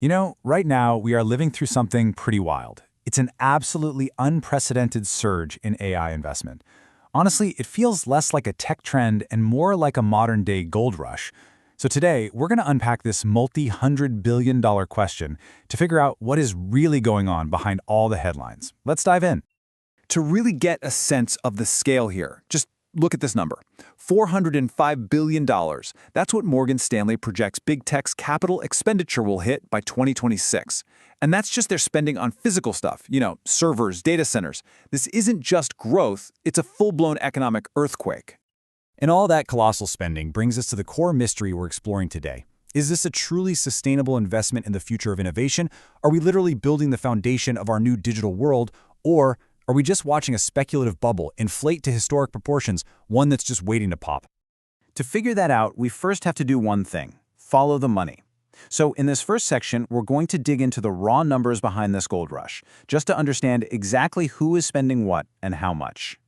Right now, we are living through something pretty wild. It's an absolutely unprecedented surge in AI investment. Honestly, it feels less like a tech trend and more like a modern-day gold rush. So today, we're going to unpack this multi-hundred-billion-dollar question to figure out what is really going on behind all the headlines. Let's dive in. To really get a sense of the scale here, just look at this number. $405 billion. That's what Morgan Stanley projects big tech's capital expenditure will hit by 2026. And that's just their spending on physical stuff, servers, data centers. This isn't just growth, it's a full-blown economic earthquake. And all that colossal spending brings us to the core mystery we're exploring today. Is this a truly sustainable investment in the future of innovation? Are we literally building the foundation of our new digital world? Or are we just watching a speculative bubble inflate to historic proportions, one that's just waiting to pop? To figure that out, we first have to do one thing: follow the money. So in this first section, we're going to dig into the raw numbers behind this gold rush, just to understand exactly who is spending what and how much.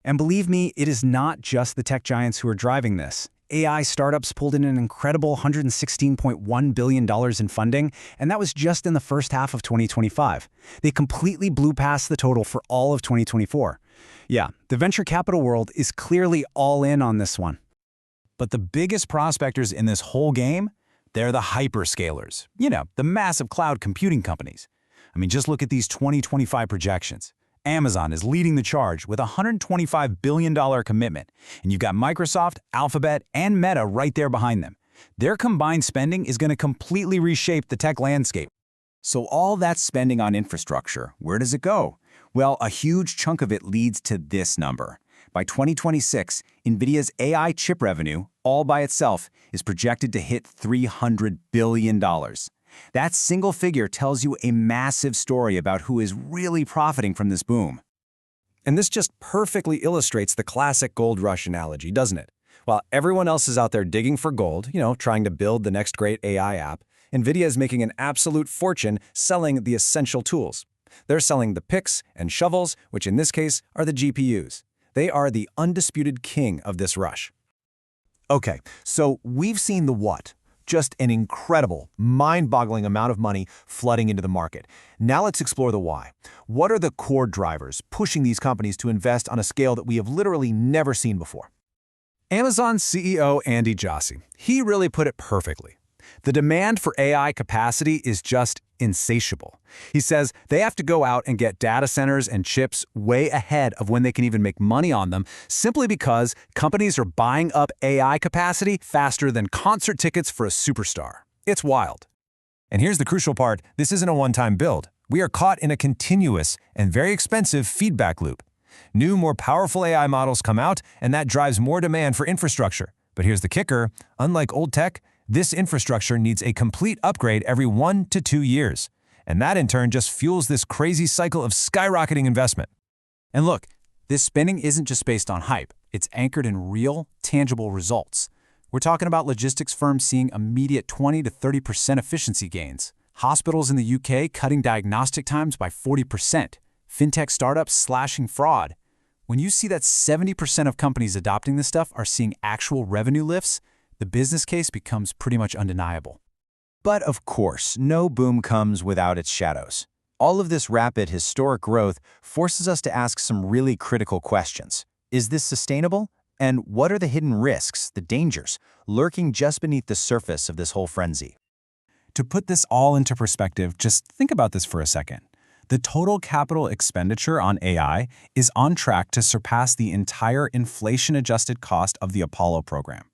And believe me, it is not just the tech giants who are driving this. AI startups pulled in an incredible $116.1 billion in funding, and that was just in the first half of 2025. They completely blew past the total for all of 2024. Yeah, the venture capital world is clearly all in on this one. But the biggest prospectors in this whole game, they're the hyperscalers. The massive cloud computing companies. Just look at these 2025 projections. Amazon is leading the charge with a $125 billion commitment, and you've got Microsoft, Alphabet, and Meta right there behind them. Their combined spending is going to completely reshape the tech landscape. So all that spending on infrastructure, where does it go? Well, a huge chunk of it leads to this number. By 2026, Nvidia's AI chip revenue, all by itself, is projected to hit $300 billion. That single figure tells you a massive story about who is really profiting from this boom. And this just perfectly illustrates the classic gold rush analogy, doesn't it? While everyone else is out there digging for gold, trying to build the next great AI app, Nvidia is making an absolute fortune selling the essential tools. They're selling the picks and shovels, which in this case are the GPUs. They are the undisputed king of this rush. Okay, so we've seen the what. Just an incredible, mind-boggling amount of money flooding into the market. Now let's explore the why. What are the core drivers pushing these companies to invest on a scale that we have literally never seen before? Amazon CEO Andy Jassy, he really put it perfectly. The demand for AI capacity is just insatiable. He says they have to go out and get data centers and chips way ahead of when they can even make money on them, simply because companies are buying up AI capacity faster than concert tickets for a superstar. It's wild. And here's the crucial part: this isn't a one-time build. We are caught in a continuous and very expensive feedback loop. New, more powerful AI models come out, and that drives more demand for infrastructure. But here's the kicker: unlike old tech, this infrastructure needs a complete upgrade every 1 to 2 years. And that in turn just fuels this crazy cycle of skyrocketing investment. And look, this spending isn't just based on hype. It's anchored in real, tangible results. We're talking about logistics firms seeing immediate 20 to 30% efficiency gains, hospitals in the UK cutting diagnostic times by 40%, fintech startups slashing fraud. When you see that 70% of companies adopting this stuff are seeing actual revenue lifts, the business case becomes pretty much undeniable. But of course, no boom comes without its shadows. All of this rapid historic growth forces us to ask some really critical questions. Is this sustainable? And what are the hidden risks, the dangers, lurking just beneath the surface of this whole frenzy? To put this all into perspective, just think about this for a second. The total capital expenditure on AI is on track to surpass the entire inflation-adjusted cost of the Apollo program.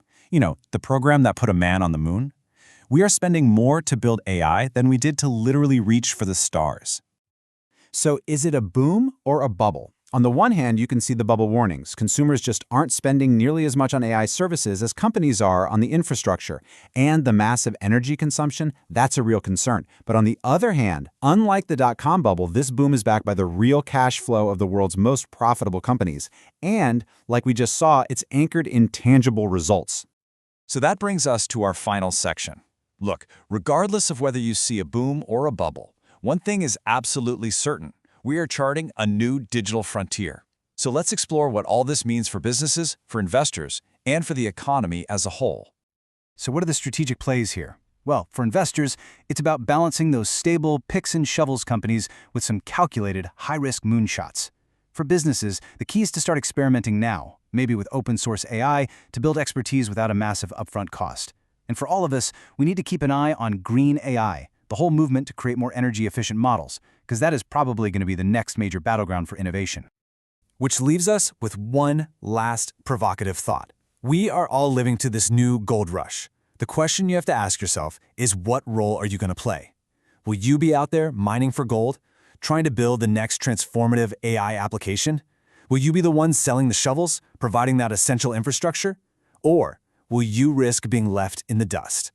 The program that put a man on the moon. We are spending more to build AI than we did to literally reach for the stars. So is it a boom or a bubble? On the one hand, you can see the bubble warnings. Consumers just aren't spending nearly as much on AI services as companies are on the infrastructure. And the massive energy consumption, that's a real concern. But on the other hand, unlike the dot-com bubble, this boom is backed by the real cash flow of the world's most profitable companies. And, like we just saw, it's anchored in tangible results. So that brings us to our final section. Look, regardless of whether you see a boom or a bubble, one thing is absolutely certain: we are charting a new digital frontier. So let's explore what all this means for businesses, for investors, and for the economy as a whole. So what are the strategic plays here? Well, for investors, it's about balancing those stable picks and shovels companies with some calculated, high-risk moonshots. For businesses, the key is to start experimenting now, maybe with open-source AI, to build expertise without a massive upfront cost. And for all of us, we need to keep an eye on green AI, the whole movement to create more energy-efficient models, because that is probably going to be the next major battleground for innovation. Which leaves us with one last provocative thought. We are all living to this new gold rush. The question you have to ask yourself is, what role are you going to play? Will you be out there mining for gold, trying to build the next transformative AI application? Will you be the one selling the shovels, providing that essential infrastructure? Or will you risk being left in the dust?